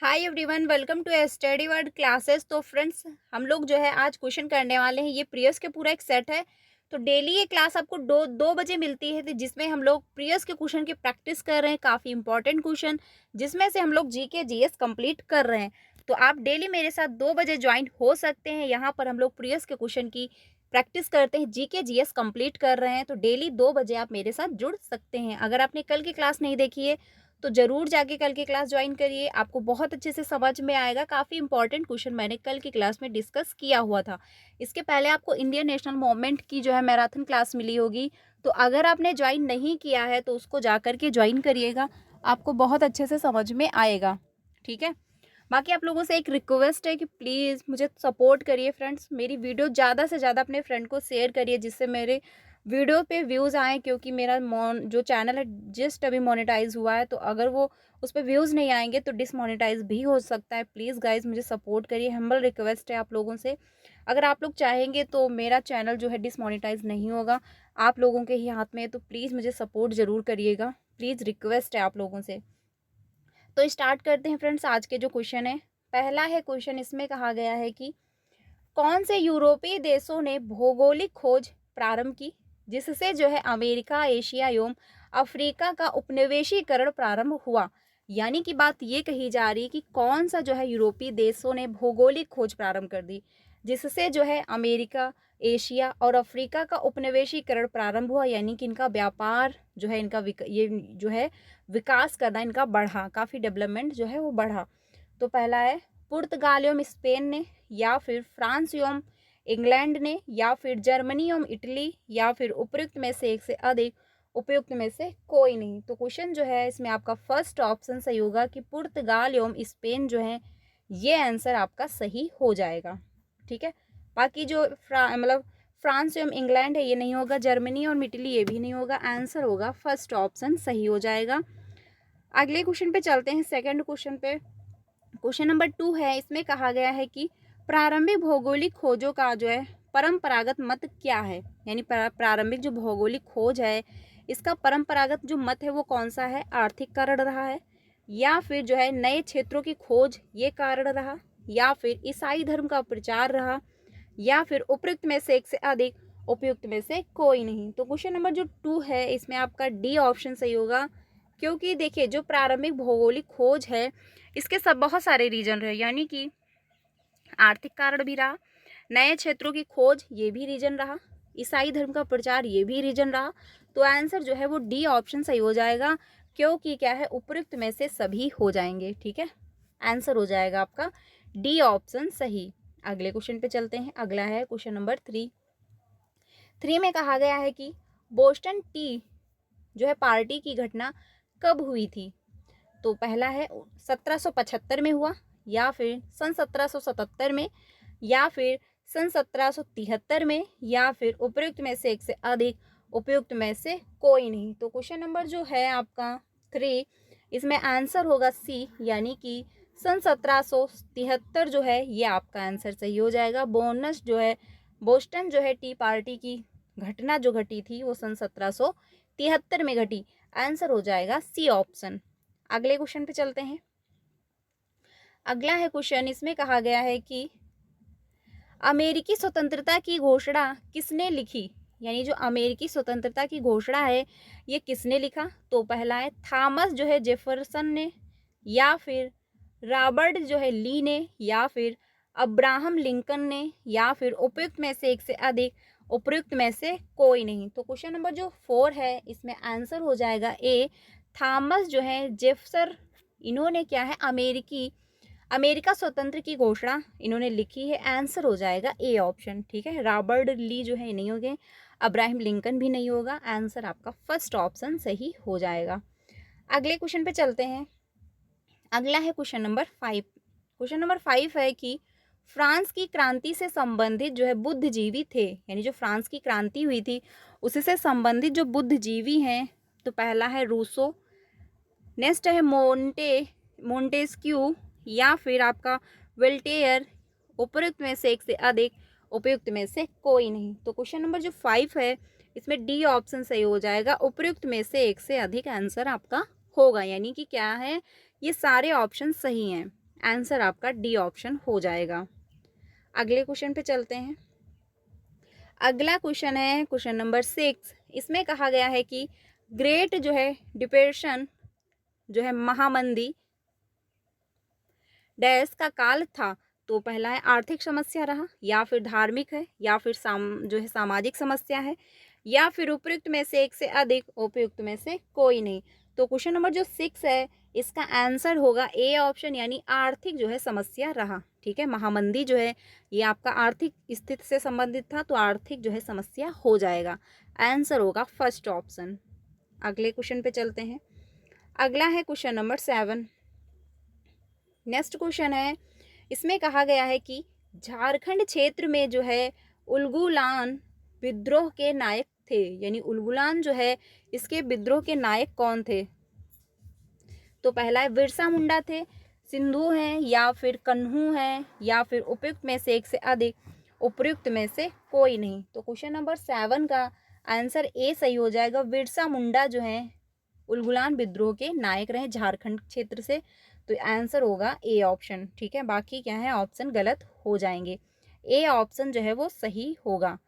Hi everyone, welcome to study word classes. तो friends, हम लोग जो है आज क्वेश्चन करने वाले हैं। ये प्रियस के पूरा एक सेट है। तो डेली ये क्लास आपको दो दो बजे मिलती है, तो जिसमें हम लोग प्रियस के क्वेश्चन की प्रैक्टिस कर रहे हैं। काफ़ी इंपॉर्टेंट क्वेश्चन जिसमें से हम लोग जीके जीएस कंप्लीट कर रहे हैं। तो आप डेली मेरे साथ 2 बजे ज्वाइन हो सकते हैं। यहाँ पर हम लोग प्रियस के क्वेश्चन की प्रैक्टिस करते हैं, जीके जीएस कंप्लीट कर रहे हैं। तो डेली 2 बजे आप मेरे साथ जुड़ सकते हैं। अगर आपने कल की क्लास नहीं देखी है तो ज़रूर जाके कल की क्लास ज्वाइन करिए, आपको बहुत अच्छे से समझ में आएगा। काफ़ी इंपॉर्टेंट क्वेश्चन मैंने कल की क्लास में डिस्कस किया हुआ था। इसके पहले आपको इंडियन नेशनल मूवमेंट की जो है मैराथन क्लास मिली होगी। तो अगर आपने ज्वाइन नहीं किया है तो उसको जा कर के ज्वाइन करिएगा, आपको बहुत अच्छे से समझ में आएगा। ठीक है। बाकी आप लोगों से एक रिक्वेस्ट है कि प्लीज़ मुझे सपोर्ट करिए फ्रेंड्स। मेरी वीडियो ज़्यादा से ज़्यादा अपने फ्रेंड को शेयर करिए, जिससे मेरे वीडियो पे व्यूज़ आएँ। क्योंकि मेरा जो चैनल है जस्ट अभी मोनेटाइज हुआ है, तो अगर वो उस पर व्यूज़ नहीं आएंगे तो डिसमोनेटाइज भी हो सकता है। प्लीज़ गाइज मुझे सपोर्ट करिए, हम्बल रिक्वेस्ट है आप लोगों से। अगर आप लोग चाहेंगे तो मेरा चैनल जो है डिसमोनेटाइज नहीं होगा, आप लोगों के ही हाथ में है। तो प्लीज़ मुझे सपोर्ट ज़रूर करिएगा, प्लीज़ रिक्वेस्ट है आप लोगों से। तो स्टार्ट करते हैं फ्रेंड्स आज के जो क्वेश्चन है। पहला है क्वेश्चन, इसमें कहा गया है कि कौन से यूरोपीय देशों ने भौगोलिक खोज प्रारंभ की जिससे जो है अमेरिका, एशिया एवं अफ्रीका का उपनिवेशीकरण प्रारंभ हुआ। यानी कि बात ये कही जा रही है कि कौन सा जो है यूरोपीय देशों ने भौगोलिक खोज प्रारंभ कर दी जिससे जो है अमेरिका, एशिया और अफ्रीका का उपनिवेशीकरण प्रारंभ हुआ। यानी कि इनका व्यापार जो है, इनका ये जो है विकास करना इनका बढ़ा, काफ़ी डेवलपमेंट जो है वो बढ़ा। तो पहला है पुर्तगाल एवं स्पेन ने, या फिर फ्रांस एवं इंग्लैंड ने, या फिर जर्मनी एवं इटली, या फिर उपयुक्त में से एक से अधिक, उपयुक्त में से कोई नहीं। तो क्वेश्चन जो है इसमें आपका फर्स्ट ऑप्शन सही होगा कि पुर्तगाल एवं स्पेन जो है, ये आंसर आपका सही हो जाएगा। ठीक है। बाकी जो मतलब फ्रांस एवं इंग्लैंड है ये नहीं होगा, जर्मनी और इटली ये भी नहीं होगा। आंसर होगा फर्स्ट ऑप्शन सही हो जाएगा। अगले क्वेश्चन पे चलते हैं, सेकंड क्वेश्चन पे। क्वेश्चन नंबर 2 है, इसमें कहा गया है कि प्रारंभिक भौगोलिक खोजों का जो है परंपरागत मत क्या है। यानी प्रारंभिक जो भौगोलिक खोज है इसका परंपरागत जो मत है वो कौन सा है। आर्थिक कारण रहा है, या फिर जो है नए क्षेत्रों की खोज ये कारण रहा, या फिर ईसाई धर्म का प्रचार रहा, या फिर उपयुक्त में से एक से अधिक, उपयुक्त में से कोई नहीं। तो क्वेश्चन नंबर जो 2 है इसमें आपका डी ऑप्शन सही होगा। क्योंकि देखिए जो प्रारंभिक भौगोलिक खोज है इसके सब बहुत सारे रीजन रहे। यानी कि आर्थिक कारण भी रहा, नए क्षेत्रों की खोज ये भी रीजन रहा, ईसाई धर्म का प्रचार ये भी रीजन रहा। तो आंसर जो है वो डी ऑप्शन सही हो जाएगा। क्योंकि क्या है, उपयुक्त में से सभी हो जाएंगे। ठीक है। आंसर हो जाएगा आपका डी ऑप्शन सही। अगले क्वेश्चन पे चलते हैं। अगला है क्वेश्चन नंबर 3 में कहा गया है कि बोस्टन टी जो है पार्टी की घटना कब हुई थी। तो पहला है 1775 में हुआ, या फिर सन 1777 में, या फिर सन 1773 में, या फिर उपयुक्त में से एक से अधिक, उपयुक्त में से कोई नहीं। तो क्वेश्चन नंबर जो है आपका 3, इसमें आंसर होगा सी, यानी कि सन 1773 जो है ये आपका आंसर सही हो जाएगा। बोनस जो है बोस्टन जो है टी पार्टी की घटना जो घटी थी वो सन 1773 में घटी। आंसर हो जाएगा सी ऑप्शन। अगले क्वेश्चन पे चलते हैं। अगला है क्वेश्चन, इसमें कहा गया है कि अमेरिकी स्वतंत्रता की घोषणा किसने लिखी। यानी जो अमेरिकी स्वतंत्रता की घोषणा है ये किसने लिखा। तो पहला है थॉमस जो है जेफरसन ने, या फिर रॉबर्ट जो है ली ने, या फिर अब्राहम लिंकन ने, या फिर उपयुक्त में से एक से अधिक, उपयुक्त में से कोई नहीं। तो क्वेश्चन नंबर जो 4 है इसमें आंसर हो जाएगा ए, थॉमस जो है जेफसर। इन्होंने क्या है अमेरिका स्वतंत्र की घोषणा इन्होंने लिखी है। आंसर हो जाएगा ए ऑप्शन। ठीक है। रॉबर्ट ली जो है नहीं होंगे, अब्राहम लिंकन भी नहीं होगा। आंसर आपका फर्स्ट ऑप्शन सही हो जाएगा। अगले क्वेश्चन पे चलते हैं। अगला है क्वेश्चन नंबर 5। क्वेश्चन नंबर 5 है कि फ्रांस की क्रांति से संबंधित जो है बुद्धिजीवी थे। यानी जो फ्रांस की क्रांति हुई थी उससे संबंधित जो बुद्धिजीवी हैं, तो पहला है रूसो, नेक्स्ट है मोंटेस्क्यू, या फिर आपका वेल्टेयर, उपयुक्त में से एक से अधिक, उपयुक्त में से कोई नहीं। तो क्वेश्चन नंबर जो 5 है इसमें डी ऑप्शन सही हो जाएगा। उपयुक्त में से एक से अधिक आंसर आपका होगा। यानी कि क्या है, ये सारे ऑप्शन सही हैं। आंसर आपका डी ऑप्शन हो जाएगा। अगले क्वेश्चन पे चलते हैं। अगला क्वेश्चन है क्वेश्चन नंबर 6। इसमें कहा गया है कि ग्रेट जो है डिप्रेशन जो है महामंदी डैश का काल था। तो पहला है आर्थिक समस्या रहा, या फिर धार्मिक है, या फिर जो है सामाजिक समस्या है, या फिर उपयुक्त में से एक से अधिक, उपयुक्त में से कोई नहीं। तो क्वेश्चन नंबर जो 6 है इसका आंसर होगा ए ऑप्शन, यानी आर्थिक जो है समस्या रहा। ठीक है, महामंदी जो है ये आपका आर्थिक स्थिति से संबंधित था, तो आर्थिक जो है समस्या हो जाएगा। आंसर होगा फर्स्ट ऑप्शन। अगले क्वेश्चन पे चलते हैं। अगला है क्वेश्चन नंबर 7। नेक्स्ट क्वेश्चन है, इसमें कहा गया है कि झारखंड क्षेत्र में जो है उलगुलान विद्रोह के नायक थे, यानी उलगुलान जो है इसके विद्रोह के नायक कौन थे। तो पहला है बिरसा मुंडा थे, सिंधु हैं, या फिर कन्हू हैं, या फिर उपयुक्त में से एक से अधिक, उपयुक्त में से कोई नहीं। तो क्वेश्चन नंबर 7 का आंसर ए सही हो जाएगा। बिरसा मुंडा जो है उलगुलान विद्रोह के नायक रहे झारखंड क्षेत्र से, तो आंसर होगा ए ऑप्शन। ठीक है, बाकी क्या है ऑप्शन गलत हो जाएंगे। ए ऑप्शन जो है वो सही होगा।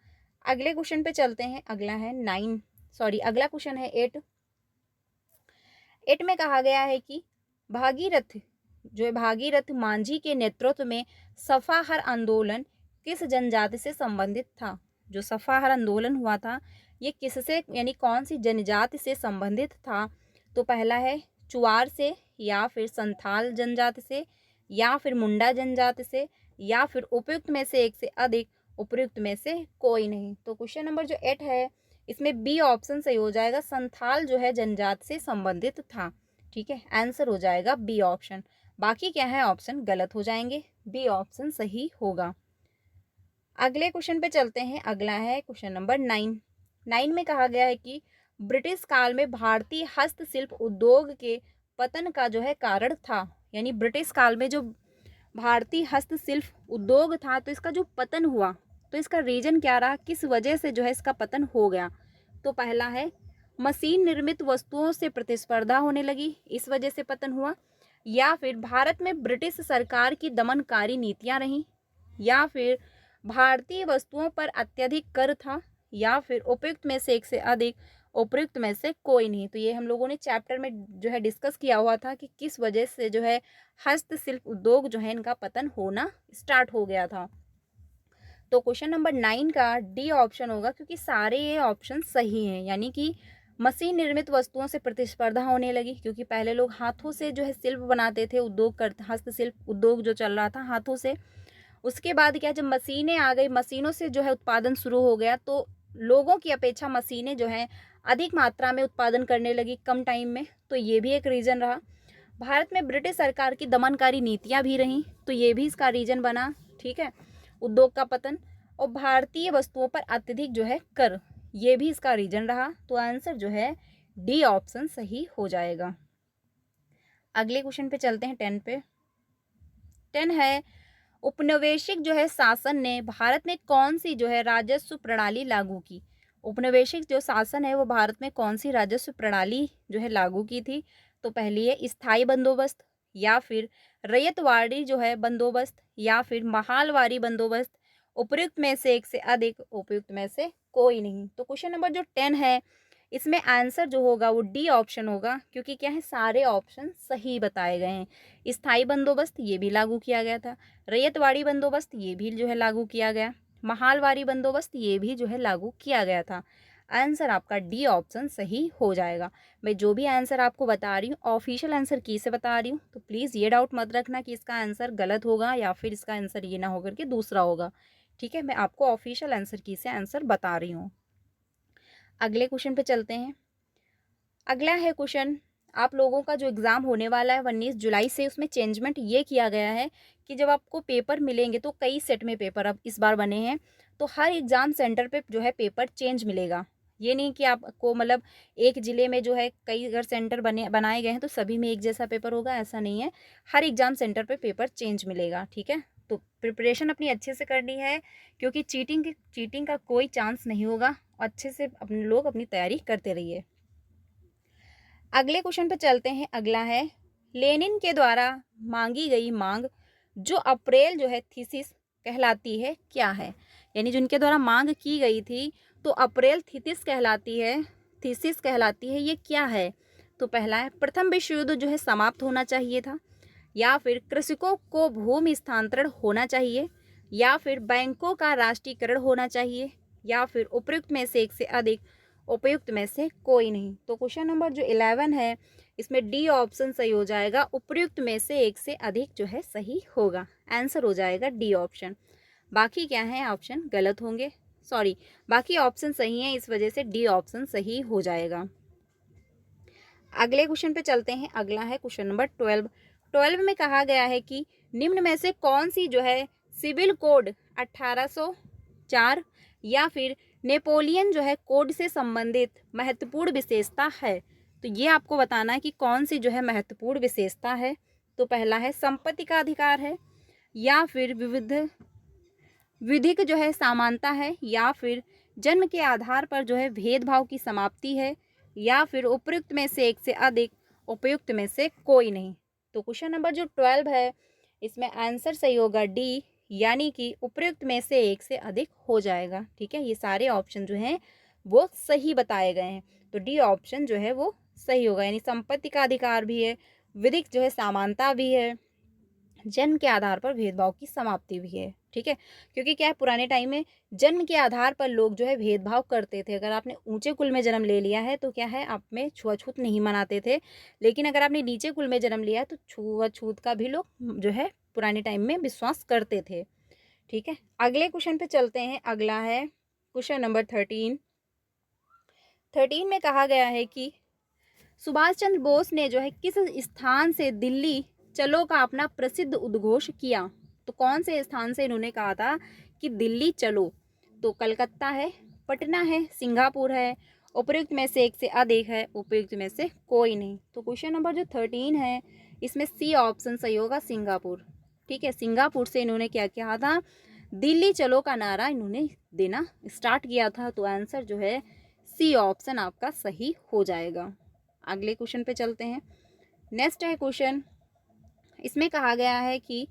अगले क्वेश्चन पे चलते हैं। अगला है अगला क्वेश्चन है 8। 8 में कहा गया है कि भागीरथ जो है भागीरथ मांझी के नेतृत्व में सफाहर आंदोलन किस जनजाति से संबंधित था। जो सफाहर आंदोलन हुआ था ये किससे, यानी कौन सी जनजाति से संबंधित था। तो पहला है चुआर से, या फिर संथाल जनजाति से, या फिर मुंडा जनजाति से, या फिर उपयुक्त में से एक से अधिक, उपयुक्त में से कोई नहीं। तो क्वेश्चन नंबर जो 8 है इसमें बी ऑप्शन सही हो जाएगा। संथाल जो है जनजाति से संबंधित था। ठीक है, आंसर हो जाएगा बी ऑप्शन। बाकी क्या है ऑप्शन गलत हो जाएंगे, बी ऑप्शन सही होगा। अगले क्वेश्चन पे चलते हैं। अगला है क्वेश्चन नंबर 9। 9 में कहा गया है कि ब्रिटिश काल में भारतीय हस्तशिल्प उद्योग के पतन का जो है कारण था, यानी ब्रिटिश काल में जो भारतीय हस्तशिल्प उद्योग था तो इसका जो पतन हुआ तो इसका रीजन क्या रहा, किस वजह से जो है इसका पतन हो गया। तो पहला है मशीन निर्मित वस्तुओं से प्रतिस्पर्धा होने लगी, इस वजह से पतन हुआ, या फिर भारत में ब्रिटिश सरकार की दमनकारी नीतियां रहीं, या फिर भारतीय वस्तुओं पर अत्यधिक कर था, या फिर उपयुक्त में से एक से अधिक, उपयुक्त में से कोई नहीं। तो ये हम लोगों ने चैप्टर में जो है डिस्कस किया हुआ था कि किस वजह से जो है हस्तशिल्प उद्योग जो है इनका पतन होना स्टार्ट हो गया था। तो क्वेश्चन नंबर 9 का डी ऑप्शन होगा, क्योंकि सारे ये ऑप्शन सही हैं। यानी कि मशीन निर्मित वस्तुओं से प्रतिस्पर्धा होने लगी, क्योंकि पहले लोग हाथों से जो है शिल्प बनाते थे, उद्योग करते, हस्तशिल्प उद्योग जो चल रहा था हाथों से। उसके बाद क्या, जब मशीनें आ गई, मशीनों से जो है उत्पादन शुरू हो गया, तो लोगों की अपेक्षा मशीनें जो है अधिक मात्रा में उत्पादन करने लगी कम टाइम में, तो ये भी एक रीज़न रहा। भारत में ब्रिटिश सरकार की दमनकारी नीतियां भी रहीं, तो ये भी इसका रीजन बना। ठीक है, उद्योग का पतन, और भारतीय वस्तुओं पर अत्यधिक जो है कर, ये भी इसका रीजन रहा। तो आंसर जो है डी ऑप्शन सही हो जाएगा। अगले क्वेश्चन पे चलते हैं 10 पे। 10 है उपनिवेशिक जो है शासन ने भारत में कौन सी जो है राजस्व प्रणाली लागू की। उपनिवेशिक जो शासन है वो भारत में कौन सी राजस्व प्रणाली जो है लागू की थी। तो पहली है स्थायी बंदोबस्त, या फिर रैयतवाड़ी जो है बंदोबस्त, या फिर महालवारी बंदोबस्त, उपयुक्त में से एक से अधिक, उपयुक्त में से कोई नहीं। तो क्वेश्चन नंबर जो 10 है इसमें आंसर जो होगा वो डी ऑप्शन होगा, क्योंकि क्या है सारे ऑप्शन सही बताए गए हैं। स्थायी बंदोबस्त ये भी लागू किया गया था, रैयतवाड़ी बंदोबस्त ये भी जो है लागू किया गया, महालवारी बंदोबस्त ये भी जो है लागू किया गया था। आंसर आपका डी ऑप्शन सही हो जाएगा। मैं जो भी आंसर आपको बता रही हूँ ऑफिशियल आंसर की से बता रही हूँ, तो प्लीज़ ये डाउट मत रखना कि इसका आंसर गलत होगा या फिर इसका आंसर ये ना होकर के दूसरा होगा। ठीक है, मैं आपको ऑफिशियल आंसर की से आंसर बता रही हूँ। अगले क्वेश्चन पे चलते हैं। अगला है क्वेश्चन, आप लोगों का जो एग्ज़ाम होने वाला है 19 जुलाई से, उसमें चेंजमेंट ये किया गया है कि जब आपको पेपर मिलेंगे तो कई सेट में पेपर अब इस बार बने हैं, तो हर एग्ज़ाम सेंटर पे जो है पेपर चेंज मिलेगा। ये नहीं कि आपको मतलब एक ज़िले में जो है कई अगर सेंटर बनाए गए हैं तो सभी में एक जैसा पेपर होगा, ऐसा नहीं है। हर एग्ज़ाम सेंटर पे पेपर चेंज मिलेगा। ठीक है, तो प्रिपरेशन अपनी अच्छे से करनी है, क्योंकि चीटिंग का कोई चांस नहीं होगा। अच्छे से अपने लोग अपनी तैयारी करते रहिए। अगले क्वेश्चन पे चलते हैं। अगला है लेनिन के द्वारा मांगी गई मांग जो अप्रैल जो है थीसिस कहलाती है क्या है? यानी जो इनके द्वारा मांग की गई थी तो अप्रैल थीसिस कहलाती है, थीसिस कहलाती है, ये क्या है? तो पहला है प्रथम विश्व युद्ध जो है समाप्त होना चाहिए था, या फिर कृषकों को भूमि स्थानांतरण होना चाहिए, या फिर बैंकों का राष्ट्रीयकरण होना चाहिए, या फिर उपयुक्त में से एक से अधिक, उपयुक्त में से कोई नहीं। तो क्वेश्चन नंबर जो 11 है इसमें डी ऑप्शन सही हो जाएगा, उपयुक्त में से एक से अधिक जो है सही होगा, आंसर हो जाएगा डी ऑप्शन। बाकी क्या है ऑप्शन गलत होंगे, सॉरी बाकी ऑप्शन सही है, इस वजह से डी ऑप्शन सही हो जाएगा। अगले क्वेश्चन पे चलते हैं, अगला है क्वेश्चन नंबर 12। 12 में कहा गया है कि निम्न में से कौन सी जो है सिविल कोड 1804 या फिर नेपोलियन जो है कोड से संबंधित महत्वपूर्ण विशेषता है? तो ये आपको बताना है कि कौन सी जो है महत्वपूर्ण विशेषता है। तो पहला है संपत्ति का अधिकार है, या फिर विधिक जो है समानता है, या फिर जन्म के आधार पर जो है भेदभाव की समाप्ति है, या फिर उपयुक्त में से एक से अधिक, उपयुक्त में से कोई नहीं। तो क्वेश्चन नंबर जो 12 है इसमें आंसर सही होगा डी, यानी कि उपयुक्त में से एक से अधिक हो जाएगा। ठीक है, ये सारे ऑप्शन जो हैं वो सही बताए गए हैं, तो डी ऑप्शन जो है वो सही होगा। यानी संपत्ति का अधिकार भी है, विधिक जो है समानता भी है, जन्म के आधार पर भेदभाव की समाप्ति भी है। ठीक है, क्योंकि क्या है पुराने टाइम में जन्म के आधार पर लोग जो है भेदभाव करते थे। अगर आपने ऊंचे कुल में जन्म ले लिया है तो क्या है आप में छुआछूत नहीं मनाते थे, लेकिन अगर आपने नीचे कुल में जन्म लिया है तो छुआछूत का भी लोग जो है पुराने टाइम में विश्वास करते थे। ठीक है, अगले क्वेश्चन पे चलते हैं, अगला है क्वेश्चन नंबर 13। 13 में कहा गया है कि सुभाष चंद्र बोस ने जो है किस स्थान से दिल्ली चलो का अपना प्रसिद्ध उद्घोष किया? तो कौन से स्थान से इन्होंने कहा था कि दिल्ली चलो? तो कलकत्ता है, पटना है, सिंगापुर है, उपयुक्त में से एक से अधिक है, उपयुक्त में से कोई नहीं। तो क्वेश्चन नंबर जो 13 है इसमें सी ऑप्शन सही होगा, सिंगापुर। ठीक है, सिंगापुर से इन्होंने क्या किया था, दिल्ली चलो का नारा इन्होंने देना स्टार्ट किया था। तो आंसर जो है सी ऑप्शन आपका सही हो जाएगा। अगले क्वेश्चन पे चलते हैं, नेक्स्ट है क्वेश्चन, इसमें कहा गया है कि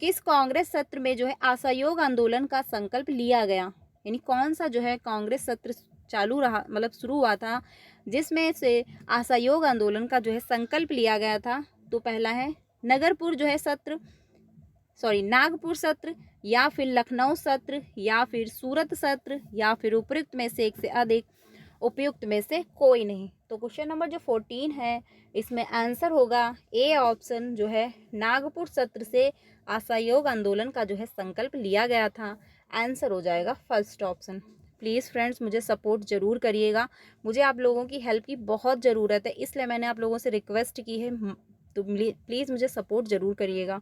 किस कांग्रेस सत्र में जो है असहयोग आंदोलन का संकल्प लिया गया? यानी कौन सा जो है कांग्रेस सत्र चालू रहा, मतलब शुरू हुआ था जिसमें से असहयोग आंदोलन का जो है संकल्प लिया गया था? तो पहला है नागपुर सत्र, या फिर लखनऊ सत्र, या फिर सूरत सत्र, या फिर उपयुक्त में से एक से अधिक, उपयुक्त में से कोई नहीं। तो क्वेश्चन नंबर जो 14 है इसमें आंसर होगा ए ऑप्शन, जो है नागपुर सत्र से असहयोग आंदोलन का जो है संकल्प लिया गया था, आंसर हो जाएगा फर्स्ट ऑप्शन। प्लीज़ फ्रेंड्स मुझे सपोर्ट ज़रूर करिएगा, मुझे आप लोगों की हेल्प की बहुत ज़रूरत है, इसलिए मैंने आप लोगों से रिक्वेस्ट की है, तो प्लीज़ मुझे सपोर्ट ज़रूर करिएगा।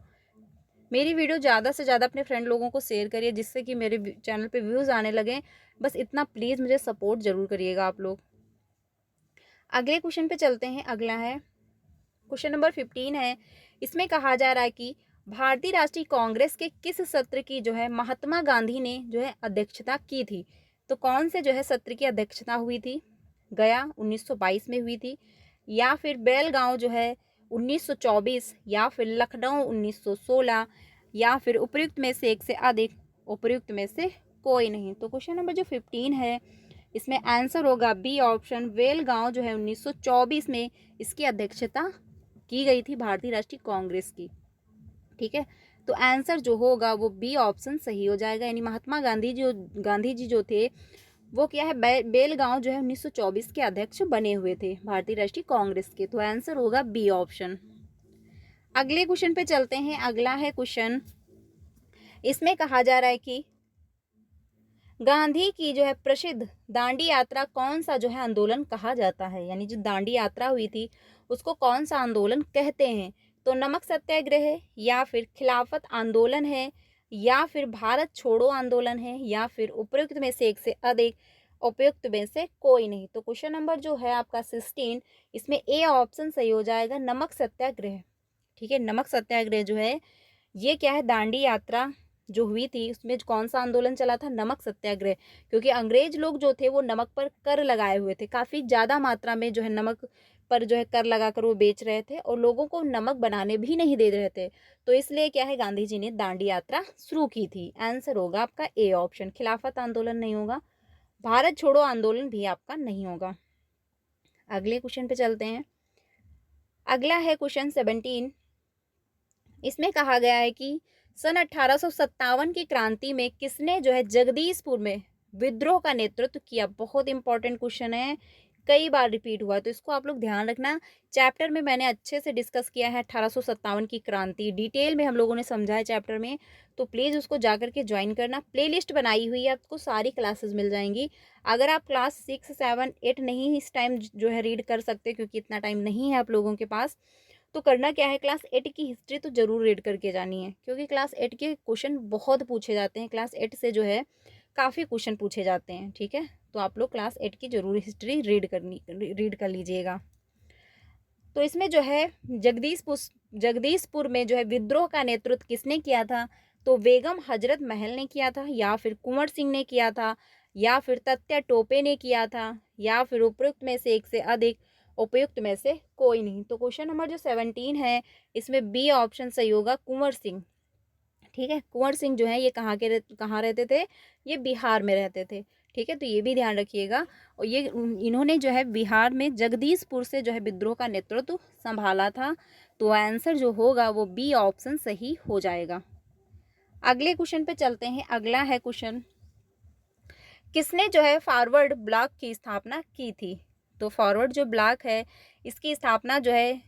मेरी वीडियो ज़्यादा से ज़्यादा अपने फ्रेंड लोगों को शेयर करिए, जिससे कि मेरे चैनल पे व्यूज़ आने लगें। बस इतना प्लीज़ मुझे सपोर्ट ज़रूर करिएगा आप लोग। अगले क्वेश्चन पे चलते हैं, अगला है क्वेश्चन नंबर 15 है, इसमें कहा जा रहा है कि भारतीय राष्ट्रीय कांग्रेस के किस सत्र की जो है महात्मा गांधी ने जो है अध्यक्षता की थी? तो कौन से जो है सत्र की अध्यक्षता हुई थी? गया 1922 में हुई थी, या फिर बेलगांव जो है 1924, या फिर लखनऊ 1916, या फिर उपयुक्त में से एक से अधिक, उपयुक्त में से कोई नहीं। तो क्वेश्चन नंबर जो 15 है इसमें आंसर होगा बी ऑप्शन, बेलगांव जो है 1924 में इसकी अध्यक्षता की गई थी भारतीय राष्ट्रीय कांग्रेस की। ठीक है, तो आंसर जो होगा वो बी ऑप्शन सही हो जाएगा। यानी महात्मा गांधी जी जो थे वो क्या है बेलगांव जो है 1924 के अध्यक्ष बने हुए थे भारतीय राष्ट्रीय कांग्रेस के। तो आंसर होगा बी ऑप्शन। अगले क्वेश्चन पे चलते हैं, अगला है क्वेश्चन, इसमें कहा जा रहा है कि गांधी की जो है प्रसिद्ध दांडी यात्रा कौन सा जो है आंदोलन कहा जाता है? यानी जो दांडी यात्रा हुई थी उसको कौन सा आंदोलन कहते हैं? तो नमक सत्याग्रह है, या फिर खिलाफत आंदोलन है, या फिर भारत छोड़ो आंदोलन है, या फिर उपयुक्त में से एक से अधिक, उपयुक्त में से कोई नहीं। तो क्वेश्चन नंबर जो है आपका 16 इसमें ए ऑप्शन सही हो जाएगा, नमक सत्याग्रह। ठीक है, नमक सत्याग्रह जो है ये क्या है दांडी यात्रा जो हुई थी उसमें कौन सा आंदोलन चला था? नमक सत्याग्रह। क्योंकि अंग्रेज लोग जो थे वो नमक पर कर लगाए हुए थे, काफ़ी ज़्यादा मात्रा में जो है नमक पर जो है कर लगाकर वो बेच रहे थे और लोगों को नमक बनाने भी नहीं दे रहे थे। तो इसलिए क्या है, गांधी जी ने दांडी यात्रा शुरू की थी। आंसर होगा आपका ए ऑप्शन। खिलाफत आंदोलन नहीं होगा, भारत छोड़ो आंदोलन भी आपका नहीं होगा। अगले क्वेश्चन पे चलते हैं। अगला है क्वेश्चन 17। इसमें कहा गया है कि सन 1857 की क्रांति में किसने जो है जगदीशपुर में विद्रोह का नेतृत्व किया। बहुत इंपॉर्टेंट क्वेश्चन है, कई बार रिपीट हुआ, तो इसको आप लोग ध्यान रखना। चैप्टर में मैंने अच्छे से डिस्कस किया है 1857 की क्रांति, डिटेल में हम लोगों ने समझा है चैप्टर में, तो प्लीज़ उसको जाकर के ज्वाइन करना। प्लेलिस्ट बनाई हुई है, आपको सारी क्लासेस मिल जाएंगी। अगर आप क्लास 6, 7, 8 नहीं इस टाइम जो है रीड कर सकते, क्योंकि इतना टाइम नहीं है आप लोगों के पास, तो करना क्या है, क्लास 8 की हिस्ट्री तो जरूर रीड करके जानी है, क्योंकि क्लास 8 के क्वेश्चन बहुत पूछे जाते हैं। क्लास 8 से जो है काफ़ी क्वेश्चन पूछे जाते हैं, ठीक है। तो आप लोग क्लास 8 की जरूर हिस्ट्री रीड कर लीजिएगा। तो इसमें जो है जगदीशपुर में जो है विद्रोह का नेतृत्व किसने किया था, तो बेगम हजरत महल ने किया था, या फिर कुंवर सिंह ने किया था, या फिर तत्या टोपे ने किया था, या फिर उपयुक्त में से एक से अधिक, उपयुक्त में से कोई नहीं। तो क्वेश्चन नंबर जो 17 है, इसमें बी ऑप्शन सही होगा, कुंवर सिंह। ठीक है, कुंवर सिंह जो है ये कहाँ रहते थे, ये बिहार में रहते थे। ठीक है, तो ये भी ध्यान रखिएगा। और ये इन्होंने जो है बिहार में जगदीशपुर से जो है विद्रोह का नेतृत्व संभाला था। तो आंसर जो होगा वो बी ऑप्शन सही हो जाएगा। अगले क्वेश्चन पे चलते हैं। अगला है क्वेश्चन, किसने जो है फॉरवर्ड ब्लॉक की स्थापना की थी। तो फॉरवर्ड जो ब्लॉक है इसकी स्थापना जो है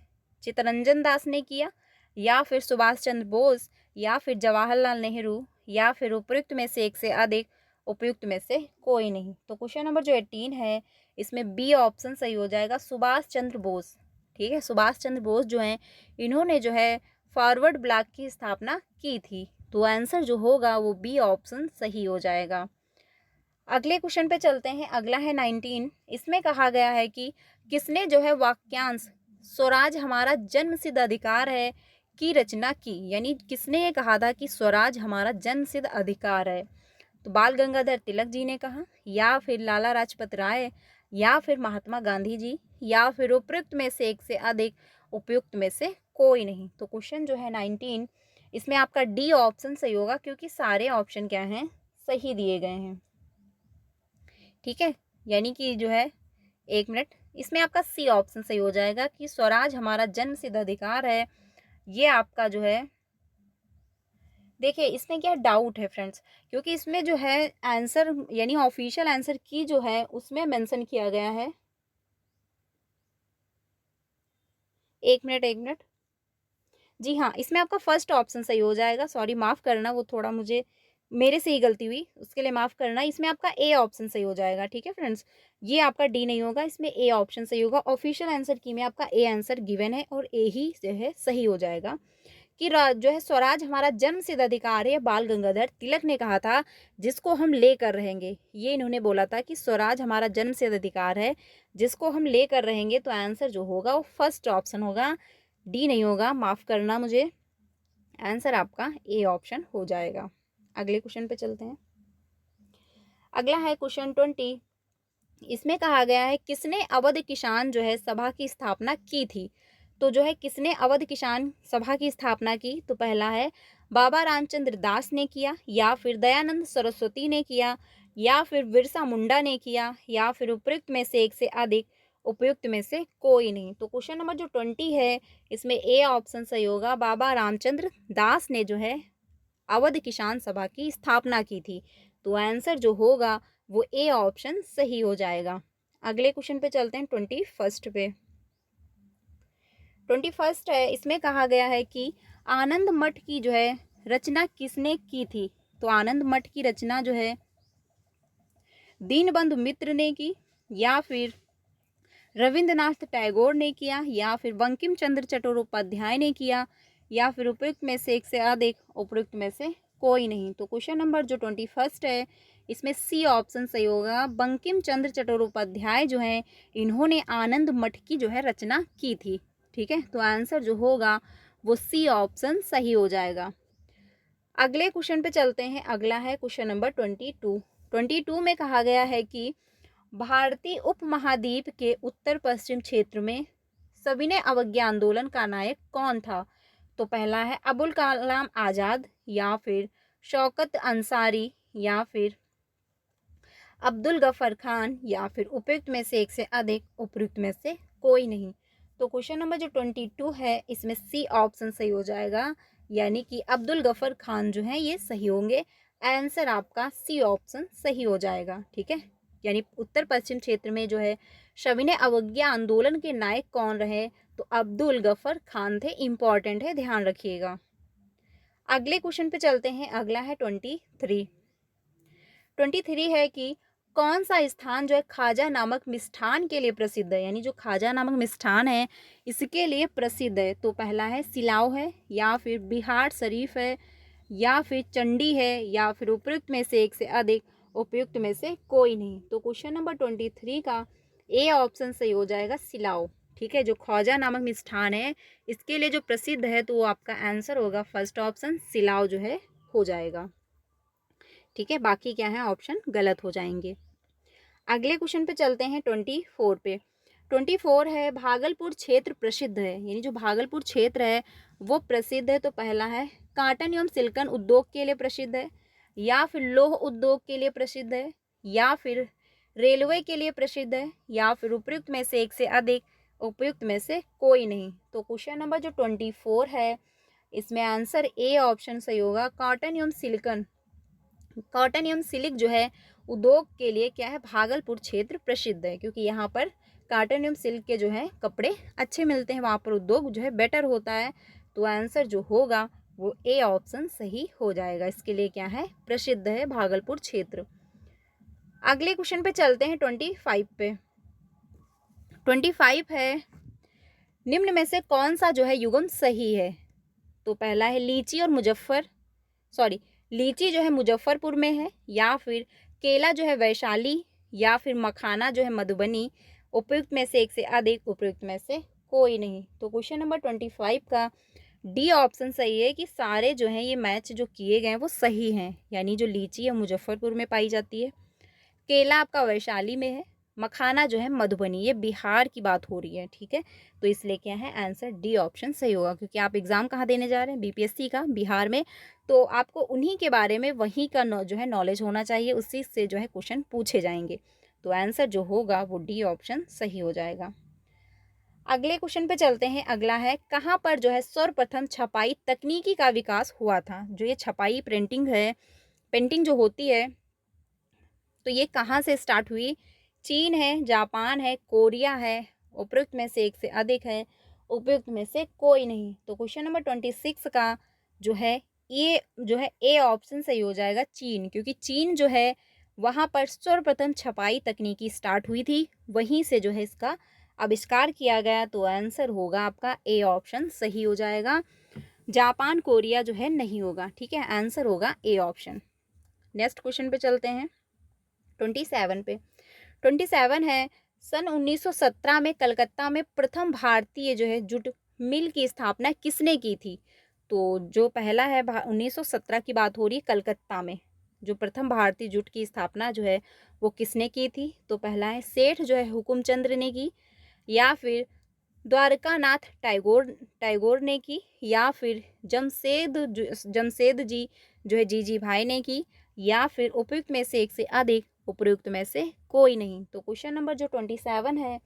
चित्तरंजन दास ने किया, या फिर सुभाष चंद्र बोस, या फिर जवाहरलाल नेहरू, या फिर उपयुक्त में से एक से अधिक, उपयुक्त में से कोई नहीं। तो क्वेश्चन नंबर जो 18 है, इसमें बी ऑप्शन सही हो जाएगा, सुभाष चंद्र बोस। ठीक है, सुभाष चंद्र बोस जो हैं इन्होंने जो है फॉरवर्ड ब्लॉक की स्थापना की थी। तो आंसर जो होगा वो बी ऑप्शन सही हो जाएगा। अगले क्वेश्चन पे चलते हैं। अगला है 19। इसमें कहा गया है कि किसने जो है वाक्यांश स्वराज हमारा जन्मसिद्ध अधिकार है की रचना की। यानी किसने ये कहा था कि स्वराज हमारा जन्मसिद्ध अधिकार है। तो बाल गंगाधर तिलक जी ने कहा, या फिर लाला लाजपत राय, या फिर महात्मा गांधी जी, या फिर उपयुक्त में से एक से अधिक, उपयुक्त में से कोई नहीं। तो क्वेश्चन जो है 19, इसमें आपका डी ऑप्शन सही होगा, क्योंकि सारे ऑप्शन क्या हैं, सही दिए गए हैं। ठीक है, यानी कि जो है, एक मिनट, इसमें आपका सी ऑप्शन सही हो जाएगा कि स्वराज हमारा जन्मसिद्ध अधिकार है। ये आपका जो है, देखिए इसमें क्या डाउट है फ्रेंड्स, क्योंकि इसमें जो है आंसर यानी ऑफिशियल आंसर की जो है उसमें मेंशन किया गया है। एक मिनट, जी हाँ, इसमें आपका फर्स्ट ऑप्शन सही हो जाएगा। सॉरी, माफ़ करना, वो थोड़ा मुझे मेरे से ही गलती हुई, उसके लिए माफ़ करना। इसमें आपका ए ऑप्शन सही हो जाएगा। ठीक है फ्रेंड्स, ये आपका डी नहीं होगा, इसमें ए ऑप्शन सही होगा। ऑफिशियल आंसर की में आपका ए आंसर गिवन है और ए ही जो है सही हो जाएगा कि जो है स्वराज हमारा जन्मसिद्ध अधिकार है। बाल गंगाधर तिलक ने कहा था, जिसको हम लेकर रहेंगे। ये इन्होंने बोला था कि स्वराज हमारा जन्मसिद्ध अधिकार है, जिसको हम लेकर रहेंगे। तो आंसर जो होगा वो फर्स्ट ऑप्शन होगा, डी नहीं होगा, माफ़ करना मुझे। आंसर आपका ए ऑप्शन हो जाएगा। अगले क्वेश्चन पे चलते हैं। अगला है क्वेश्चन 20। इसमें कहा गया है किसने अवध किसान जो है सभा की स्थापना की थी। तो जो है किसने अवध किसान सभा की स्थापना की, तो पहला है बाबा रामचंद्र दास ने किया, या फिर दयानंद सरस्वती ने किया, या फिर बिरसा मुंडा ने किया, या फिर उपयुक्त में से एक से अधिक, उपयुक्त में से कोई नहीं। तो क्वेश्चन नंबर जो 20 है, इसमें ए ऑप्शन सही होगा, बाबा रामचंद्र दास ने जो है अवध किसान सभा की स्थापना की थी। तो आंसर जो होगा वो ए ऑप्शन सही हो जाएगा। अगले क्वेश्चन पे चलते हैं 21 पे। 21 है, इसमें कहा गया है कि आनंद मठ की जो है रचना किसने की थी। तो आनंद मठ की रचना जो है दीनबंधु मित्र ने की, या फिर रविंद्रनाथ टैगोर ने किया, या फिर बंकिम चंद्र चट्टोपाध्याय ने किया, या फिर उपयुक्त में से एक से अधिक, उपयुक्त में से कोई नहीं। तो क्वेश्चन नंबर जो 21 है, इसमें सी ऑप्शन सही होगा, बंकिम चंद्र चट्टोपाध्याय जो है इन्होंने आनंद मठ की जो है रचना की थी। ठीक है, तो आंसर जो होगा वो सी ऑप्शन सही हो जाएगा। अगले क्वेश्चन पे चलते हैं। अगला है क्वेश्चन नंबर 22 में कहा गया है कि भारतीय उपमहाद्वीप के उत्तर पश्चिम क्षेत्र में सविनय अवज्ञा आंदोलन का नायक कौन था? तो पहला है अबुल कलाम आज़ाद, या फिर शौकत अंसारी, या फिर अब्दुल गफर खान, या फिर उपयुक्त में से एक से अधिक, उपयुक्त में से कोई नहीं। तो क्वेश्चन नंबर जो 22 है इसमें सी ऑप्शन सही हो जाएगा, यानी कि अब्दुल गफर खान जो है ये सही होंगे। आंसर आपका सी ऑप्शन सही हो जाएगा। ठीक है, यानी उत्तर पश्चिम क्षेत्र में जो है सविनय अवज्ञा आंदोलन के नायक कौन रहे? तो अब्दुल गफर खान थे। इंपॉर्टेंट है, ध्यान रखिएगा। अगले क्वेश्चन पे चलते हैं। अगला है 23 है कि कौन सा स्थान जो है खाजा नामक मिष्ठान के लिए प्रसिद्ध है? यानी जो खाजा नामक मिष्ठान है इसके लिए प्रसिद्ध है। तो पहला है सिलाव है, या फिर बिहार शरीफ है, या फिर चंडी है, या फिर उपयुक्त में से एक से अधिक, उपयुक्त में से कोई नहीं। तो क्वेश्चन नंबर 23 का ए ऑप्शन सही हो जाएगा, सिलाव। ठीक है, जो ख्वाजा नामक मिष्ठान है इसके लिए जो प्रसिद्ध है तो वो आपका आंसर होगा फर्स्ट ऑप्शन सिलाव जो है हो जाएगा। ठीक है, बाकी क्या है ऑप्शन गलत हो जाएंगे। अगले क्वेश्चन पे चलते हैं 24 पे। 24 है भागलपुर क्षेत्र प्रसिद्ध है, यानी जो भागलपुर क्षेत्र है वो प्रसिद्ध है। तो पहला है काटन एवं सिल्कन उद्योग के लिए प्रसिद्ध है, या फिर लौह उद्योग के लिए प्रसिद्ध है, या फिर रेलवे के लिए प्रसिद्ध है, या फिर उपयुक्त में से एक से अधिक, उपयुक्त में से कोई नहीं। तो क्वेश्चन नंबर जो 24 है इसमें आंसर ए ऑप्शन सही होगा, कॉटन एवं सिल्कन, कॉटन एवं सिल्क जो है उद्योग के लिए क्या है भागलपुर क्षेत्र प्रसिद्ध है, क्योंकि यहाँ पर कॉटन एवं सिल्क के जो है कपड़े अच्छे मिलते हैं, वहाँ पर उद्योग जो है बेटर होता है। तो आंसर जो होगा वो ए ऑप्शन सही हो जाएगा। इसके लिए क्या है प्रसिद्ध है भागलपुर क्षेत्र। अगले क्वेश्चन पे चलते हैं 25 पे। 25 है निम्न में से कौन सा जो है युग्म सही है? तो पहला है लीची जो है मुजफ्फरपुर में है, या फिर केला जो है वैशाली, या फिर मखाना जो है मधुबनी, उपयुक्त में से एक से अधिक, उपयुक्त में से कोई नहीं। तो क्वेश्चन नंबर 25 का डी ऑप्शन सही है कि सारे जो हैं ये मैच जो किए गए हैं वो सही हैं, यानी जो लीची है मुजफ्फरपुर में पाई जाती है, केला आपका वैशाली में है, मखाना जो है मधुबनी, ये बिहार की बात हो रही है। ठीक है, तो इसलिए क्या है आंसर डी ऑप्शन सही होगा, क्योंकि आप एग्जाम कहाँ देने जा रहे हैं बीपीएससी का, बिहार में, तो आपको उन्हीं के बारे में वहीं का जो है नॉलेज होना चाहिए, उसी से जो है क्वेश्चन पूछे जाएंगे। तो आंसर जो होगा वो डी ऑप्शन सही हो जाएगा। अगले क्वेश्चन पे चलते हैं। अगला है कहाँ पर जो है सर्वप्रथम छपाई तकनीकी का विकास हुआ था? जो ये छपाई प्रिंटिंग है, पेंटिंग जो होती है, तो ये कहाँ से स्टार्ट हुई? चीन है, जापान है, कोरिया है, उपयुक्त में से एक से अधिक है, उपयुक्त में से कोई नहीं। तो क्वेश्चन नंबर 26 का जो है ये जो है ए ऑप्शन सही हो जाएगा, चीन, क्योंकि चीन जो है वहाँ पर सर्वप्रथम छपाई तकनीकी स्टार्ट हुई थी, वहीं से जो है इसका आविष्कार किया गया। तो आंसर होगा आपका ए ऑप्शन सही हो जाएगा, जापान कोरिया जो है नहीं होगा। ठीक है, आंसर होगा ए ऑप्शन। नेक्स्ट क्वेश्चन पे चलते हैं 27 पे। 27 है सन 1917 में कलकत्ता में प्रथम भारतीय जो है जूट मिल की स्थापना किसने की थी? तो जो पहला है 1917 की बात हो रही है, कलकत्ता में जो प्रथम भारतीय जूट की स्थापना जो है वो किसने की थी? तो पहला है सेठ जो है हुकुमचंद्र ने की, या फिर द्वारकानाथ टैगोर ने की, या फिर जमशेद जी जो है जीजी भाई ने की, या फिर उपयुक्त में से एक से अधिक, उपयुक्त में से कोई नहीं। तो क्वेश्चन नंबर जो 27 है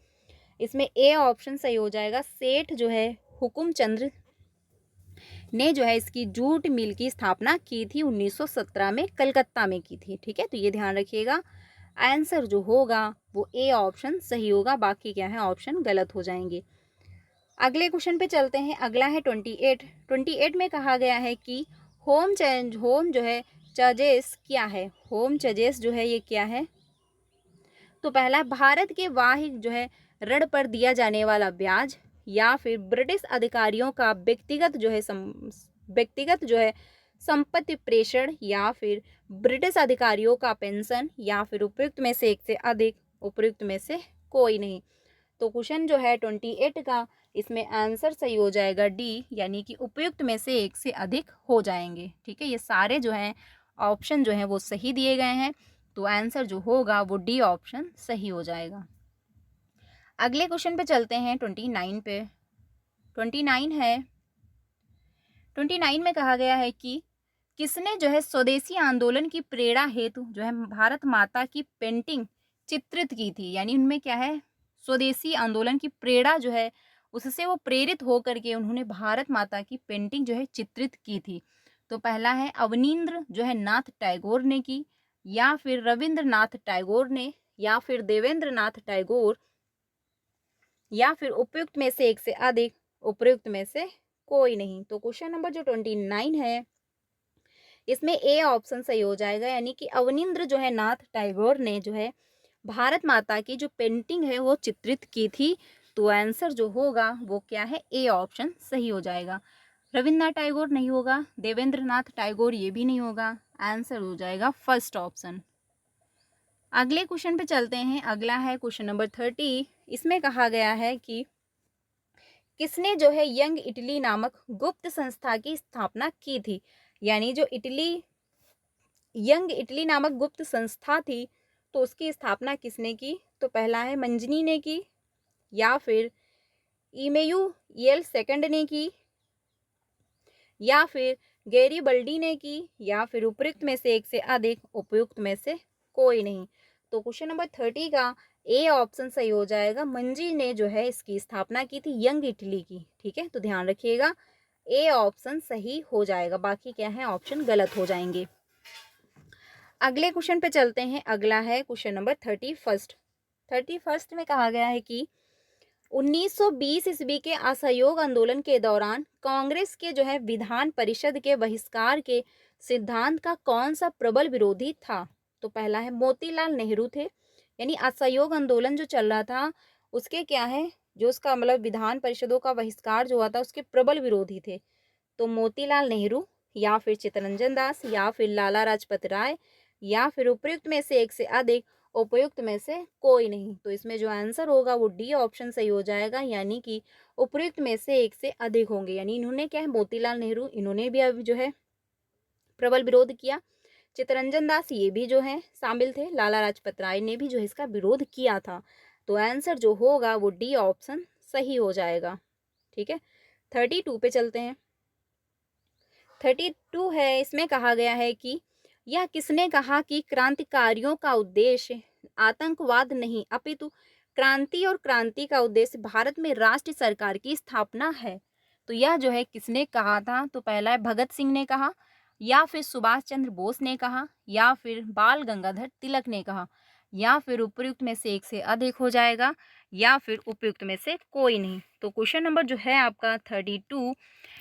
इसमें ए ऑप्शन सही हो जाएगा, सेठ जो है हुकुमचंद्र ने जो है इसकी जूट मिल की स्थापना की थी 1917 में, कलकत्ता में की थी। ठीक है, तो ये ध्यान रखिएगा, आंसर जो होगा वो ए ऑप्शन सही होगा, बाकी क्या है ऑप्शन गलत हो जाएंगे। अगले क्वेश्चन पे चलते हैं। अगला है 28 में कहा गया है कि होम जो है चार्जेस क्या है? होम चार्जेस जो है ये क्या है? तो पहला भारत के वार्षिक जो है ऋण पर दिया जाने वाला ब्याज, या फिर ब्रिटिश अधिकारियों का व्यक्तिगत जो है संपत्ति प्रेषण, या फिर ब्रिटिश अधिकारियों का पेंशन, या फिर उपयुक्त में से एक से अधिक, उपयुक्त में से कोई नहीं। तो क्वेश्चन जो है 28 का इसमें आंसर सही हो जाएगा डी, यानी कि उपयुक्त में से एक से अधिक हो जाएंगे। ठीक है, ये सारे जो हैं ऑप्शन जो हैं वो सही दिए गए हैं, तो आंसर जो होगा वो डी ऑप्शन सही हो जाएगा। अगले क्वेश्चन पे चलते हैं 29 पे। 29 है, 29 में कहा गया है कि किसने जो है स्वदेशी आंदोलन की प्रेरणा हेतु जो है भारत माता की पेंटिंग चित्रित की थी। यानी उनमें क्या है, स्वदेशी आंदोलन की प्रेरणा जो है उससे वो प्रेरित होकर के उन्होंने भारत माता की पेंटिंग जो है चित्रित की थी। तो पहला है अवनींद्र जो है नाथ टैगोर ने की, या फिर रविंद्रनाथ टैगोर ने, या फिर देवेंद्र नाथ टैगोर, या फिर उपयुक्त में से एक से अधिक, उपयुक्त में से कोई नहीं। तो क्वेश्चन नंबर जो 29 है इसमें ए ऑप्शन सही हो जाएगा, यानी कि अवनींद्र जो है नाथ टैगोर ने जो है भारत माता की जो पेंटिंग है वो चित्रित की थी। तो आंसर जो होगा वो क्या है, ए ऑप्शन सही हो जाएगा। रविन्द्रनाथ टैगोर नहीं होगा, देवेंद्र नाथ टैगोर ये भी नहीं होगा, आंसर हो जाएगा फर्स्ट ऑप्शन। अगले क्वेश्चन पे चलते हैं। अगला है क्वेश्चन नंबर 30। इसमें कहा गया है कि किसने जो है यंग इटली नामक गुप्त संस्था की स्थापना की थी। यानी जो यंग इटली नामक गुप्त संस्था थी तो उसकी स्थापना किसने की। तो पहला है मंजनी ने की, या फिर इमेयुएल सेकंड ने की, या फिर गैरीबल्डी ने की, या फिर उपयुक्त में से एक से अधिक, उपयुक्त में से कोई नहीं। तो क्वेश्चन नंबर 30 का ए ऑप्शन सही हो जाएगा। मंजी ने जो है इसकी स्थापना की थी यंग इटली की। ठीक है, तो ध्यान रखिएगा ए ऑप्शन सही हो जाएगा, बाकी क्या है ऑप्शन गलत हो जाएंगे। अगले क्वेश्चन पे चलते हैं। अगला है क्वेश्चन नंबर 31। 31 में कहा गया है कि 1920 ईस्वी के असहयोग आंदोलन के दौरान कांग्रेस के जो है विधान परिषद के बहिष्कार के सिद्धांत का कौन सा प्रबल विरोधी था। तो पहला है मोतीलाल नेहरू थे। यानी असहयोग आंदोलन जो चल रहा था उसके क्या है, जो उसका मतलब विधान परिषदों का बहिष्कार जो हुआ था उसके प्रबल विरोधी थे। तो मोतीलाल नेहरू, या फिर चित्तरंजन दास, या फिर लाला लाजपत राय, या फिर उपयुक्त में से एक से अधिक, उपयुक्त में से कोई नहीं। तो इसमें जो आंसर होगा वो डी ऑप्शन सही हो जाएगा, यानी कि उपयुक्त में से एक से अधिक होंगे। यानी इन्होंने क्या है, मोतीलाल नेहरू इन्होंने भी अब जो है प्रबल विरोध किया, चित्तरंजन दास ये भी जो है शामिल थे, लाला लाजपत राय ने भी जो है इसका विरोध किया था। तो आंसर जो होगा वो डी ऑप्शन सही हो जाएगा। ठीक है, 32 पे चलते हैं। 32 है, इसमें कहा गया है कि यह किसने कहा कि क्रांतिकारियों का उद्देश्य आतंकवाद नहीं अपितु क्रांति और क्रांति का उद्देश्य भारत में राष्ट्र सरकार की स्थापना है। तो यह जो है किसने कहा था। तो पहला है भगत सिंह ने कहा, या फिर सुभाष चंद्र बोस ने कहा, या फिर बाल गंगाधर तिलक ने कहा, या फिर उपयुक्त में से एक से अधिक हो जाएगा, या फिर उपयुक्त में से कोई नहीं। तो क्वेश्चन नंबर जो है आपका 32,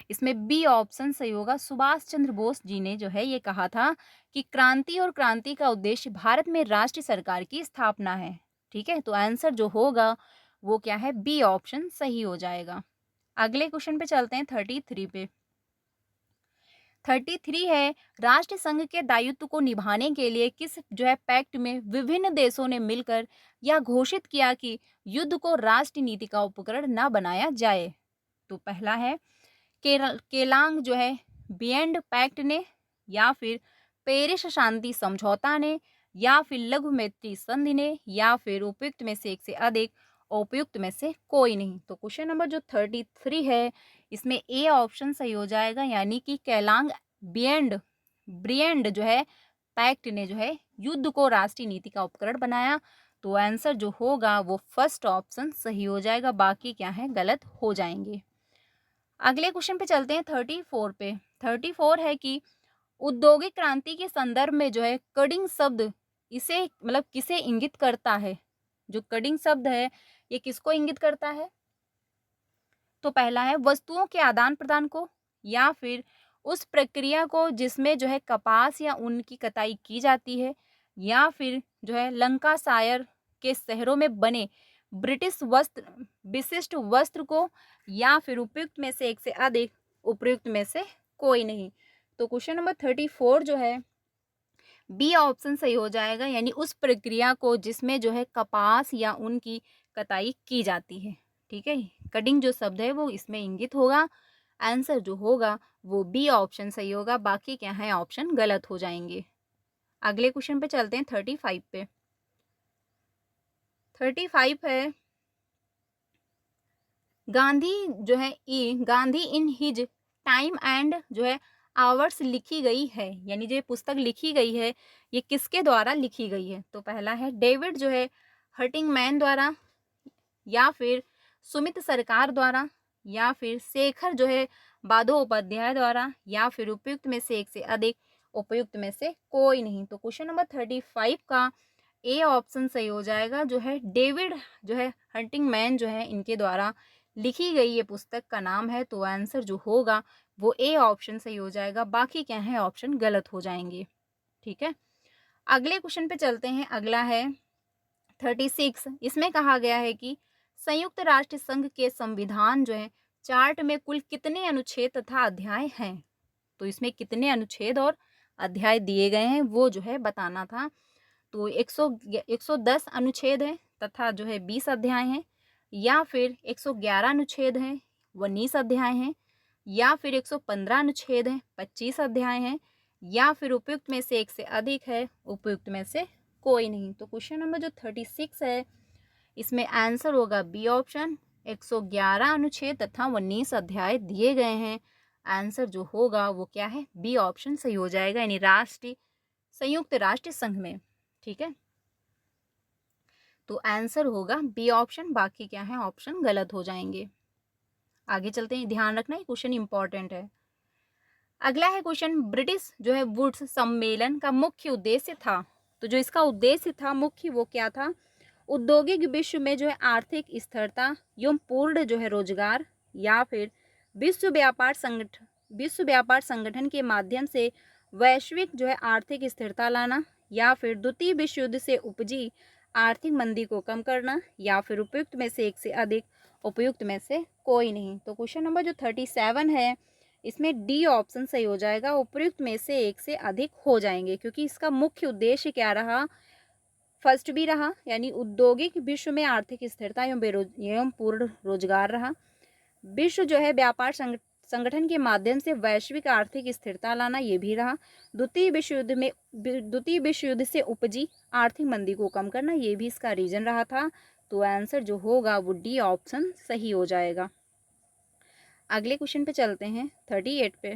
इसमें बी ऑप्शन सही होगा। सुभाष चंद्र बोस जी ने जो है ये कहा था कि क्रांति और क्रांति का उद्देश्य भारत में राष्ट्रीय सरकार की स्थापना है। ठीक है, तो आंसर जो होगा वो क्या है, बी ऑप्शन सही हो जाएगा। अगले क्वेश्चन पे चलते हैं 33 पे। 33 है, राष्ट्र संघ के दायित्व को निभाने के लिए किस जो है पैक्ट में विभिन्न देशों ने मिलकर यह घोषित किया कि युद्ध को राष्ट्रीय नीति का उपकरण न बनाया जाए। तो पहला है केलांग जो है बियेंड पैक्ट ने, या फिर पेरिस शांति समझौता ने, या फिर लघु मैत्री संधि ने, या फिर उपयुक्त में से एक से अधिक, उपयुक्त में से कोई नहीं। तो क्वेश्चन नंबर जो 33 है इसमें ए ऑप्शन सही हो जाएगा, यानी कि केलांग ब्रियेंड जो है पैक्ट ने जो है युद्ध को राष्ट्रीय नीति का उपकरण बनाया। तो आंसर जो होगा वो फर्स्ट ऑप्शन सही हो जाएगा, बाकी क्या है गलत हो जाएंगे। अगले क्वेश्चन पे चलते हैं 34 पे। 34 है कि औद्योगिक क्रांति के संदर्भ में जो है कडिंग शब्द इसे मतलब किसे इंगित करता है। जो कडिंग शब्द है ये किसको इंगित करता है। तो पहला है वस्तुओं के आदान प्रदान को, या फिर उस प्रक्रिया को जिसमें जो है कपास या ऊन की कताई की जाती है, या फिर जो है लंकाशायर के शहरों में बने ब्रिटिश वस्त्र विशिष्ट वस्त्र को, या फिर उपयुक्त में से एक से अधिक, उपयुक्त में से कोई नहीं। तो क्वेश्चन नंबर 34 जो है बी ऑप्शन सही हो जाएगा, यानी उस प्रक्रिया को जिसमें जो है कपास या ऊन की कताई की जाती है। ठीक है, कटिंग जो शब्द है वो इसमें इंगित होगा। आंसर जो होगा वो बी ऑप्शन सही होगा, बाकी क्या है ऑप्शन गलत हो जाएंगे। अगले क्वेश्चन पे चलते हैं 35 पे। 35 है, गांधी जो है Gandhi in his time and जो है आवर्स लिखी गई है, यानी जो ये पुस्तक लिखी गई है ये किसके द्वारा लिखी गई है? तो पहला है डेविड जो है हर्टिंगमैन द्वारा, या फिर सुमित सरकार द्वारा, या फिर शेखर जो है बंदोपाध्याय द्वारा, या फिर उपयुक्त में से एक से अधिक, उपयुक्त में से कोई नहीं। तो क्वेश्चन नंबर 35 का ए ऑप्शन सही हो जाएगा, जो है डेविड जो है हंटिंगमैन जो है इनके द्वारा लिखी गई ये पुस्तक का नाम है। तो आंसर जो होगा वो ए ऑप्शन सही हो जाएगा, बाकी क्या है ऑप्शन गलत हो जाएंगे। ठीक है, अगले क्वेश्चन पे चलते हैं। अगला है 36। इसमें कहा गया है कि संयुक्त राष्ट्र संघ के संविधान जो है चार्ट में कुल कितने अनुच्छेद तथा अध्याय हैं? तो इसमें कितने अनुच्छेद और अध्याय दिए गए हैं वो जो है बताना था। तो 110 अनुच्छेद हैं तथा जो है 20 अध्याय हैं, या फिर 111 अनुच्छेद हैं 19 अध्याय हैं, या फिर 115 अनुच्छेद हैं 25 अध्याय हैं, या फिर उपयुक्त में से एक से अधिक है, उपयुक्त में से कोई नहीं। तो क्वेश्चन नंबर जो 36 है इसमें आंसर होगा बी ऑप्शन, 111 अनुच्छेद तथा 19 अध्याय दिए गए हैं। आंसर जो होगा वो क्या है, बी ऑप्शन सही हो जाएगा, यानी संयुक्त राष्ट्र संघ में। ठीक है, तो आंसर होगा बी ऑप्शन, बाकी क्या है ऑप्शन गलत हो जाएंगे। आगे चलते हैं, ध्यान रखना है क्वेश्चन इंपॉर्टेंट है। अगला है क्वेश्चन, ब्रिटिश जो है वुड्स सम्मेलन का मुख्य उद्देश्य था। तो जो इसका उद्देश्य था मुख्य वो क्या था? औद्योगिक विश्व में जो है आर्थिक स्थिरता एवं पूर्ण जो है रोजगार, या फिर विश्व व्यापार संगठन के माध्यम से वैश्विक जो है आर्थिक स्थिरता लाना, या फिर द्वितीय विश्व युद्ध से उपजी आर्थिक मंदी को कम करना, या फिर उपयुक्त में से एक से अधिक, उपयुक्त में से कोई नहीं। तो क्वेश्चन नंबर जो 37 है इसमें डी ऑप्शन सही हो जाएगा, उपयुक्त में से एक से अधिक हो जाएंगे, क्योंकि इसका मुख्य उद्देश्य क्या रहा? फर्स्ट भी रहा, यानी औद्योगिक विश्व में आर्थिक स्थिरता एवं पूर्ण रोजगार रहा। विश्व जो है व्यापार संगठन के माध्यम से वैश्विक आर्थिक स्थिरता लाना, ये भी रहा। द्वितीय विश्व युद्ध से उपजी आर्थिक मंदी को कम करना, ये भी इसका रीजन रहा था। तो आंसर जो होगा वो डी ऑप्शन सही हो जाएगा। अगले क्वेश्चन पे चलते हैं 38 पे।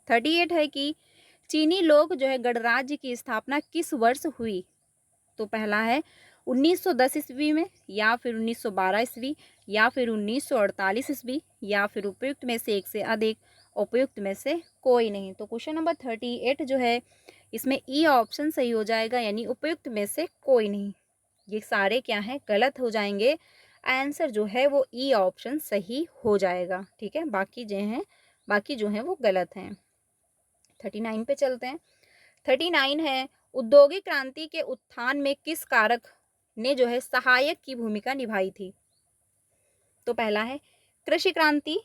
38 है कि चीनी लोग जो है गणराज्य की स्थापना किस वर्ष हुई? तो पहला है 1910 ईस्वी में, या फिर 1912 ईस्वी, या फिर 1948 ईस्वी, या फिर उपयुक्त में से एक से अधिक, उपयुक्त में से कोई नहीं। तो क्वेश्चन नंबर 38 जो है इसमें ई ऑप्शन सही हो जाएगा, यानी उपयुक्त में से कोई नहीं। ये सारे क्या हैं गलत हो जाएंगे, आंसर जो है वो ई ऑप्शन सही हो जाएगा। ठीक है, बाकी जो हैं वो गलत हैं। 39 पे चलते हैं। 39 है, औद्योगिक क्रांति के उत्थान में किस कारक ने जो है सहायक की भूमिका निभाई थी? तो पहला है कृषि क्रांति,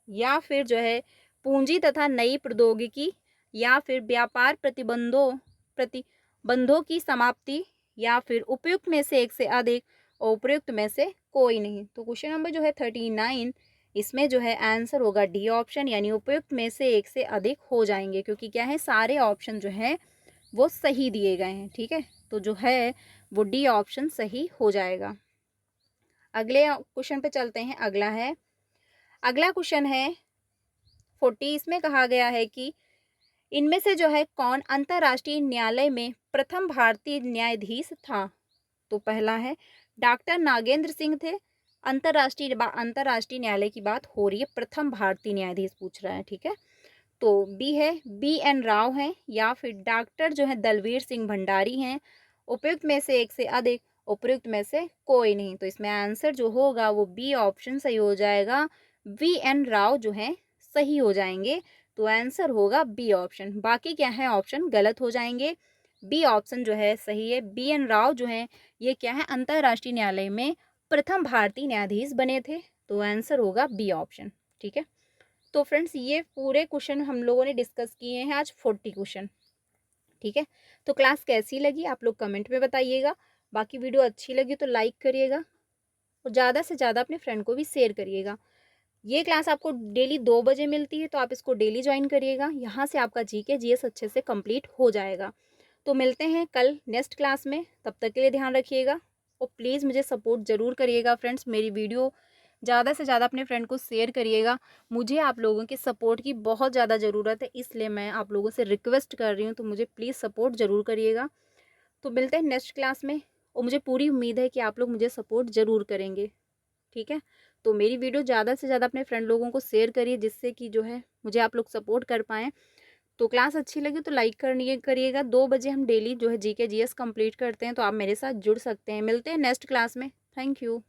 या फिर जो है पूंजी तथा नई प्रौद्योगिकी, या फिर व्यापार प्रतिबंधों की समाप्ति, या फिर उपयुक्त में से एक से अधिक, और उपयुक्त में से कोई नहीं। तो क्वेश्चन नंबर जो है 39 इसमें जो है आंसर होगा डी ऑप्शन, यानी उपयुक्त में से एक से अधिक हो जाएंगे, क्योंकि क्या है सारे ऑप्शन जो है वो सही दिए गए हैं। ठीक है, तो जो है वो डी ऑप्शन सही हो जाएगा। अगले क्वेश्चन पे चलते हैं। अगला क्वेश्चन है 40। इसमें कहा गया है कि इनमें से जो है कौन अंतर्राष्ट्रीय न्यायालय में प्रथम भारतीय न्यायाधीश था? तो पहला है डॉक्टर नागेंद्र सिंह थे। अंतर्राष्ट्रीय न्यायालय की बात हो रही है, प्रथम भारतीय न्यायाधीश पूछ रहा है। ठीक है, तो बी है BN राव हैं, या फिर डॉक्टर जो है दलवीर सिंह भंडारी हैं, उपयुक्त में से एक से अधिक, उपयुक्त में से कोई नहीं। तो इसमें आंसर जो होगा वो बी ऑप्शन सही हो जाएगा, VN राव जो है सही हो जाएंगे। तो आंसर होगा बी ऑप्शन, बाकी क्या है ऑप्शन गलत हो जाएंगे। बी ऑप्शन जो है सही है, BN राव जो है ये क्या है अंतर्राष्ट्रीय न्यायालय में प्रथम भारतीय न्यायाधीश बने थे। तो आंसर होगा बी ऑप्शन। ठीक है, तो फ्रेंड्स ये पूरे क्वेश्चन हम लोगों ने डिस्कस किए हैं आज 40 क्वेश्चन। ठीक है, तो क्लास कैसी लगी आप लोग कमेंट में बताइएगा। बाकी वीडियो अच्छी लगी तो लाइक करिएगा, और ज़्यादा से ज़्यादा अपने फ्रेंड को भी शेयर करिएगा। ये क्लास आपको डेली 2 बजे मिलती है, तो आप इसको डेली ज्वाइन करिएगा। यहाँ से आपका GK GS अच्छे से कंप्लीट हो जाएगा। तो मिलते हैं कल नेक्स्ट क्लास में, तब तक के लिए ध्यान रखिएगा, और प्लीज़ मुझे सपोर्ट ज़रूर करिएगा फ्रेंड्स। मेरी वीडियो ज़्यादा से ज़्यादा अपने फ्रेंड को शेयर करिएगा। मुझे आप लोगों की सपोर्ट की बहुत ज़्यादा ज़रूरत है, इसलिए मैं आप लोगों से रिक्वेस्ट कर रही हूँ, तो मुझे प्लीज़ सपोर्ट ज़रूर करिएगा। तो मिलते हैं नेक्स्ट क्लास में, और मुझे पूरी उम्मीद है कि आप लोग मुझे सपोर्ट ज़रूर करेंगे, ठीक है? तो मेरी वीडियो ज़्यादा से ज़्यादा अपने फ्रेंड लोगों को शेयर करिए, जिससे कि जो है मुझे आप लोग सपोर्ट कर पाएँ। तो क्लास अच्छी लगी तो लाइक करनी करिएगा। 2 बजे हम डेली जो है जीके जीएस कंप्लीट करते हैं, तो आप मेरे साथ जुड़ सकते हैं। मिलते हैं नेक्स्ट क्लास में। Thank you.